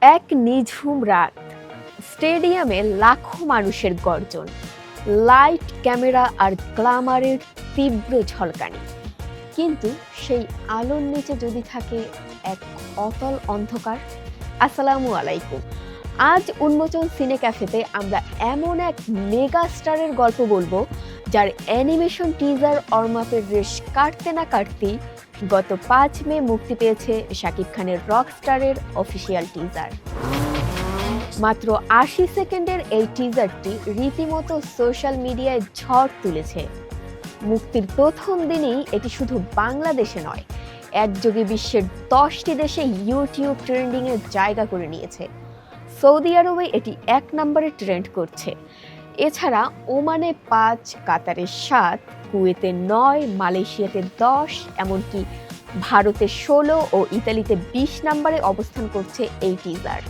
এক নিঝুম রাত, স্টেডিয়ামে লাখো মানুষের গর্জন, লাইট, ক্যামেরা আর গ্ল্যামারের তীব্র ঝলকানি। কিন্তু সেই আলোর নিচে যদি থাকে এক অতল অন্ধকার। আসসালামু আলাইকুম। আজ উন্মোচন সিনে ক্যাফেতে আমরা এমন এক মেগা স্টারের গল্প বলবো যার অ্যানিমেশন টিজার অর্মাপের রেশ কাটতে না কাটতেই গত 5 মে মুক্তি পেয়েছে শাকিব খানের রকস্টারের অফিসিয়াল টিজার। মাত্র 80 সেকেন্ডের এই টিজারটি রীতিমতো সোশ্যাল মিডিয়ায় ঝড় তুলেছে। মুক্তির প্রথম দিনেই এটি শুধু বাংলাদেশে নয়, একযোগে বিশ্বের 10টি দেশে ইউটিউব ট্রেন্ডিংয়ে জায়গা করে নিয়েছে। সৌদি আরবে এটি 1 নম্বরে ট্রেন্ড করছে। এছাড়া ওমানে 5, কাতারে 7, কুয়েতে 9, মালয়েশিয়াতে 10, এমনকি ভারতে 16 ও ইতালিতে 20 নম্বরে অবস্থান করছে এই টিজার।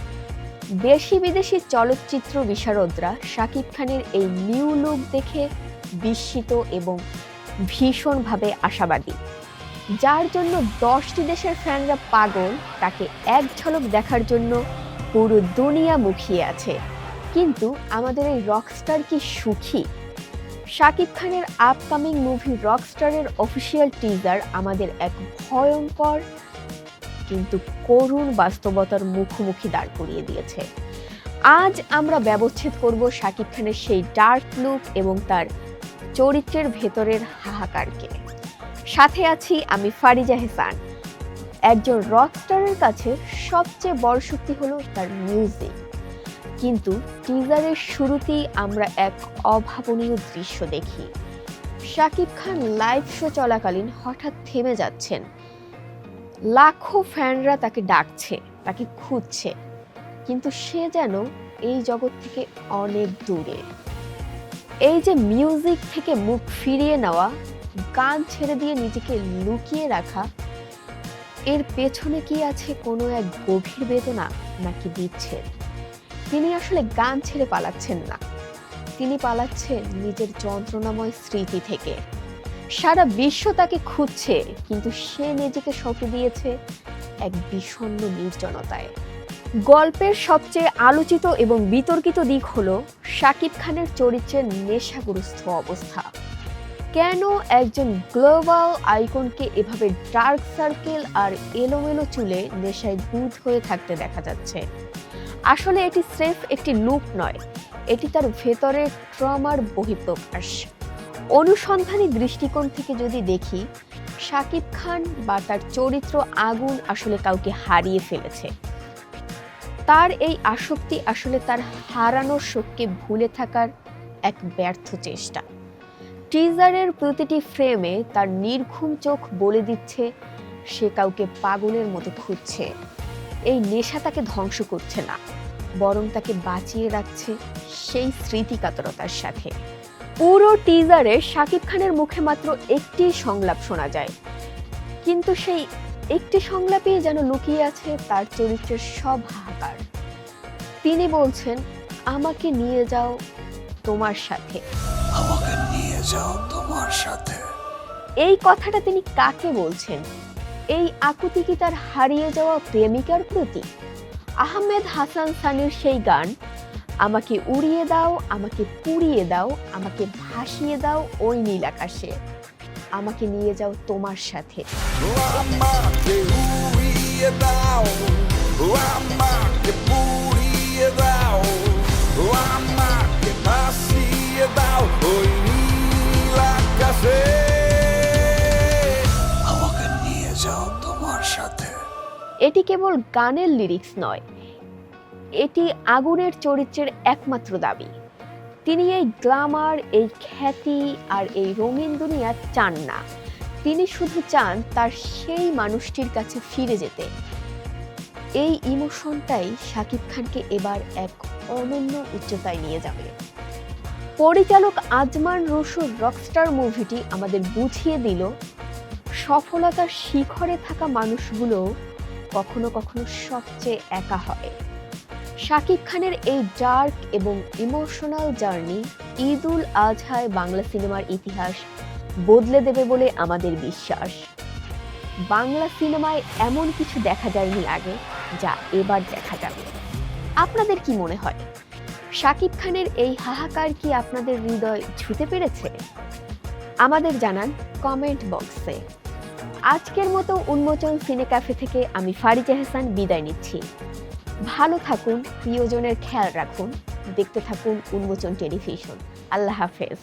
দেশি বিদেশি চলচ্চিত্র বিশারদরা শাকিব খানের এই নিউ লুক দেখে বিস্মিত এবং ভীষণভাবে আশাবাদী। যার জন্য 10টি দেশের ফ্যানরা পাগল, তাকে এক ঝলক দেখার জন্য পুরো দুনিয়া মুখিয়ে আছে। কিন্তু আমাদের এই রকস্টার কি সুখী? শাকিব খানের আপকামিং মুভি রকস্টারের অফিসিয়াল টিজার আমাদের এক ভয়ঙ্কর কিন্তু করুণ বাস্তবতার মুখোমুখি দাঁড় করিয়ে দিয়েছে। আজ আমরা ব্যবচ্ছেদ করব শাকিব খানের সেই ডার্ক লুক এবং তার চরিত্রের ভেতরের হাহাকারকে। সাথে আছি আমি ফারিজা হেসান। একজন রকস্টারের কাছে সবচেয়ে বড় শক্তি হলো তার মিউজিক, কিন্তু টিজারের শুরুতেই আমরা এক অভাবনীয় দৃশ্য দেখি। শাকিব খান লাইভ শো চলাকালীন হঠাৎ থেমে যাচ্ছেন। লাখো ফ্যানরা তাকে ডাকছে, তাকে খুঁজছে, কিন্তু সে যেন এই জগৎ থেকে অনেক দূরে। এই যে মিউজিক থেকে মুখ ফিরিয়ে নেওয়া, গান ছেড়ে দিয়ে নিজেকে লুকিয়ে রাখা, এর পেছনে কি আছে কোনো এক গভীর বেদনা নাকি বিচ্ছেদ? তিনি আসলে গান ছেড়ে পালাচ্ছেন না, তিনি পালাচ্ছেন নিজের যন্ত্রণাময় স্মৃতি থেকে। সারা বিশ্ব তাকে খুঁজছে, কিন্তু সে নিজেকে সঁপে দিয়েছে এক বিষণ্ণ নির্জনতায়। গল্পের সবচেয়ে আলোচিত এবং বিতর্কিত দিক হলো শাকিব খানের চরিত্রের নেশাগ্রস্ত অবস্থা। কেন একজন গ্লোবাল আইকনকে এভাবে ডার্ক সার্কেল আর এলোমেলো চুলে নেশায় বুঁদ হয়ে থাকতে দেখা যাচ্ছে? আসলে এটি স্রেফ একটি লুক নয়, এটি তার ভেতরের ট্রমার বহিঃপ্রকাশ। অনুসন্ধানী দৃষ্টিকোণ থেকে যদি দেখি, শাকিব খান বা তার চরিত্র আগুন আসলে কাউকে হারিয়ে ফেলেছে। তার এই আসক্তি আসলে তার হারানোর শোককে ভুলে থাকার এক ব্যর্থ চেষ্টা। টিজারের প্রতিটি ফ্রেমে তার নির্ঘুম চোখ বলে দিচ্ছে সে কাউকে পাগলের মতো খুঁজছে। এই নেশা তাকে ধ্বংস করছে না, বরং তাকে বাঁচিয়ে রাখছে সেই স্মৃতিকাতরতার সাথে। পুরো টিজারে শাকিব খানের মুখে মাত্র একটি সংলাপ শোনা যায়, কিন্তু সেই একটি সংলাপেই যেন লুকিয়ে আছে তার চরিত্রের সব হাহাকার। তিনি বলছেন, আমাকে নিয়ে যাও তোমার সাথে, আমাকে নিয়ে যাও তোমার সাথে। এই কথাটা তিনি কাকে বলছেন? এই আকুতি কি তার হারিয়ে যাওয়া প্রেমিকার প্রতি? আহমেদ হাসান সানির সেই গান, আমাকে উড়িয়ে দাও, আমাকে পুড়িয়ে দাও, আমাকে ভাসিয়ে দাও ওই নীল আকাশে, আমাকে নিয়ে যাও তোমার সাথে। আমাকে উড়িয়ে দাও, আমাকে পুড়িয়ে দাও, আমাকে ভাসিয়ে দাও ওই নীল আকাশে, আমাকে নিয়ে যাও তোমার সাথে। এটি কেবল গানের লিরিক্স নয়, এটি আগুনের চরিত্রের একমাত্র দাবি। তিনি এই গ্ল্যামার, এই খ্যাতি আর এই রঙিন দুনিয়া চান না। তিনি শুধু চান তার সেই মানুষটির কাছে ফিরে যেতে। এই ইমোশনটাই শাকিব খানকে এবার এক অনন্য উচ্চতায় নিয়ে যাবে। পরিচালক আজমান রুশুর রকস্টার মুভিটি আমাদের বুঝিয়ে দিল, সফলতার শিখরে থাকা মানুষগুলো কখনো কখনো সবচেয়ে একা হয়। শাকিব খানের এই ডার্ক এবং ইমোশনাল জার্নি ঈদুল আজহায় বাংলা সিনেমার ইতিহাস বদলে দেবে বলে আমাদের বিশ্বাস। বাংলা সিনেমায় এমন কিছু দেখা যায়নি আগে। যা এবার দেখা যাবে। আপনাদের কি মনে হয়, শাকিব খানের এই হাহাকার কি আপনাদের হৃদয় ছুঁতে পেরেছে? আমাদের জানান কমেন্ট বক্সে। আজকের মতো উন্মোচন সিনে ক্যাফে থেকে আমি ফারিজা হাসান বিদায় নিচ্ছি। ভালো থাকুন, প্রিয়জনের খেয়াল রাখুন, দেখতে থাকুন উন্মোচন টেলিভিশন। আল্লাহ হাফেজ।